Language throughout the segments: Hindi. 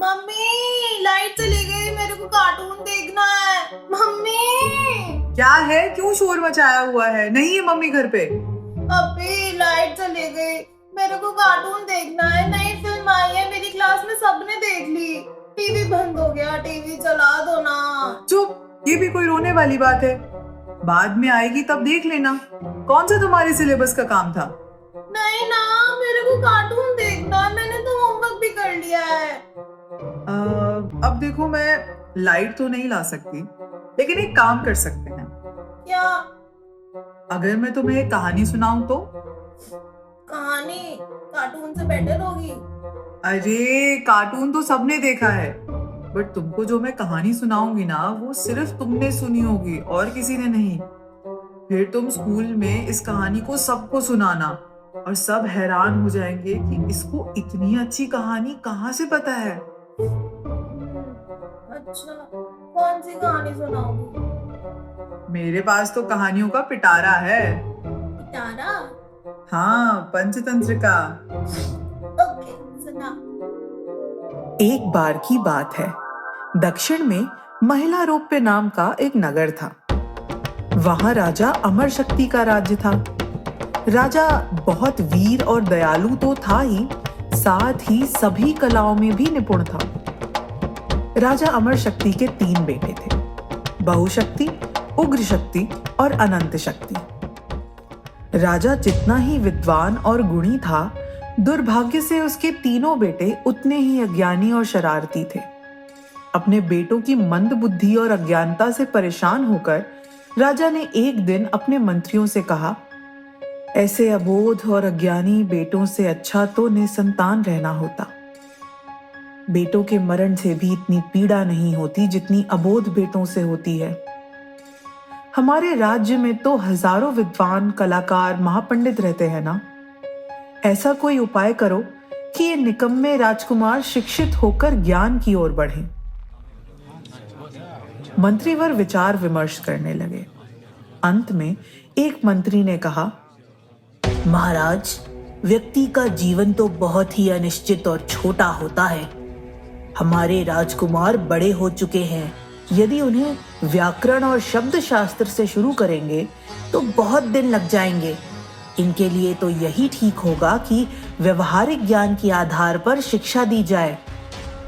मम्मी लाइट चली गई, मेरे को कार्टून देखना है। मम्मी क्या है, क्यों शोर मचाया हुआ है? नहीं है मम्मी घर पे? अभी लाइट चली गई, मेरे को कार्टून देखना है। नई फिल्म आई है, मेरी क्लास में सबने देख ली। टीवी बंद हो गया, टीवी चला दो ना। चुप, ये भी कोई रोने वाली बात है? बाद में आएगी तब देख लेना। कौन सा तुम्हारे सिलेबस का काम था? नहीं ना, मेरे को कार्टून देखना है, मैंने तो होमवर्क भी कर लिया है। अब देखो, मैं लाइट तो नहीं ला सकती, लेकिन एक काम कर सकते हैं। क्या? अगर मैं तुम्हें एक कहानी सुनाऊं तो? कहानी कार्टून से बेटर होगी। अरे कार्टून तो सबने देखा है, बट तुमको जो मैं कहानी सुनाऊंगी ना, वो सिर्फ तुमने सुनी होगी और किसी ने नहीं। फिर तुम स्कूल में इस कहानी को सबको सुनाना और सब हैरान हो जाएंगे कि इसको इतनी अच्छी कहानी कहाँ से पता है। अच्छा, कौन सी कहानी सुनाओगी? मेरे पास तो कहानियों का पिटारा है। पिटारा? हाँ, पंचतंत्र का। ओके, सुना। एक बार की बात है, दक्षिण में महिलारोप्य नाम का एक नगर था। वहां राजा अमर शक्ति का राज्य था। राजा बहुत वीर और दयालु तो था ही, साथ ही सभी कलाओं में भी निपुण था। राजा अमर शक्ति के 3 बेटे थे, बहुशक्ति, उग्र शक्ति और अनंत शक्ति। राजा जितना ही विद्वान और गुणी था, दुर्भाग्य से उसके तीनों बेटे उतने ही अज्ञानी और शरारती थे। अपने बेटों की मंद बुद्धि और अज्ञानता से परेशान होकर राजा ने एक दिन अपने मंत्रियों से कहा, ऐसे अबोध और अज्ञानी बेटों से अच्छा तो निसंतान रहना होता। बेटों के मरण से भी इतनी पीड़ा नहीं होती जितनी अबोध बेटों से होती है। हमारे राज्य में तो हजारों विद्वान, कलाकार, महापंडित रहते हैं ना। ऐसा कोई उपाय करो कि ये निकम्मे राजकुमार शिक्षित होकर ज्ञान की ओर बढ़ें। मंत्रीवर विचार विमर्श करने लगे। अंत में एक मंत्री ने कहा, महाराज, व्यक्ति का जीवन तो बहुत ही अनिश्चित और छोटा होता है। हमारे राजकुमार बड़े हो चुके हैं। यदि उन्हें व्याकरण और शब्द शास्त्र से शुरू करेंगे तो बहुत दिन लग जाएंगे। इनके लिए तो यही ठीक होगा कि व्यवहारिक ज्ञान के आधार पर शिक्षा दी जाए।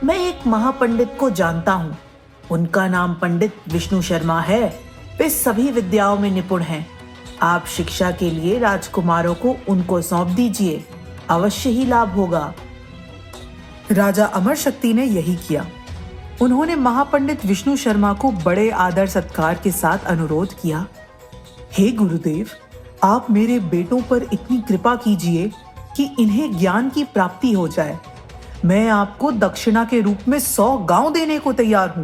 मैं एक महापंडित को जानता हूँ, उनका नाम पंडित विष्णु शर्मा है। वे सभी विद्याओं में निपुण हैं। आप शिक्षा के लिए राजकुमारों को उनको सौंप दीजिए, अवश्य ही लाभ होगा। राजा अमर शक्ति ने यही किया। उन्होंने महापंडित विष्णु शर्मा को बड़े आदर सत्कार के साथ अनुरोध किया, हे गुरुदेव, आप मेरे बेटों पर इतनी कृपा कीजिए कि इन्हें ज्ञान की प्राप्ति हो जाए। मैं आपको दक्षिणा के रूप में 100 गांव देने को तैयार हूं।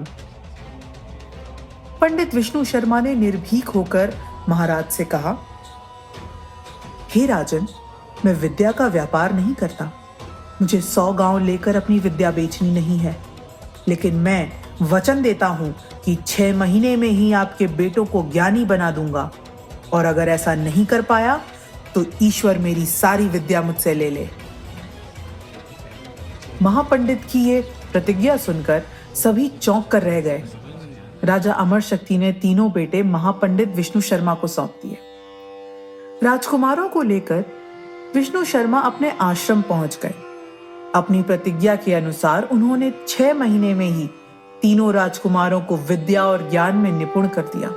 पंडित विष्णु शर्मा ने निर्भीक होकर महाराज से कहा, हे राजन, मैं विद्या का व्यापार नहीं करता। मुझे 100 गांव लेकर अपनी विद्या बेचनी नहीं है, लेकिन मैं वचन देता हूं कि 6 महीने में ही आपके बेटों को ज्ञानी बना दूंगा, और अगर ऐसा नहीं कर पाया तो ईश्वर मेरी सारी विद्या मुझसे ले ले। महापंडित की ये प्रतिज्ञा सुनकर सभी चौंक कर रह गए। राजा अमर शक्ति ने तीनों बेटे महापंडित विष्णु शर्मा को सौंप दिए। राजकुमारों को लेकर विष्णु शर्मा अपने आश्रम पहुंच गए। अपनी प्रतिज्ञा के अनुसार उन्होंने 6 महीने में ही तीनों राजकुमारों को विद्या और ज्ञान में निपुण कर दिया।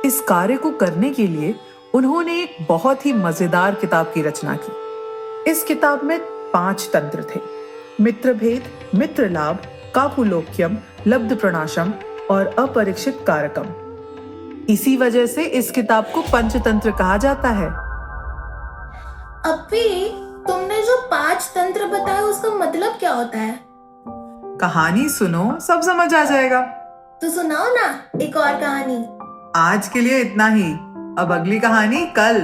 इस कार्य को करने के लिए उन्होंने एक बहुत ही मजेदार किताब की रचना की। इस किताब में 5 तंत्र थे: मित्रभेद, मित्र लाभ, कापुलोक्यम, लब्ध प्रणाशम और अपरीक्षित कारकम। इसी वजह से इस किताब को पंचतंत्र कहा जाता है। अभी तुमने जो 5 तंत्र बताया, उसका मतलब क्या होता है? कहानी सुनो, सब समझ आ जाएगा। तो सुनाओ ना एक और कहानी। आज के लिए इतना ही, अब अगली कहानी कल।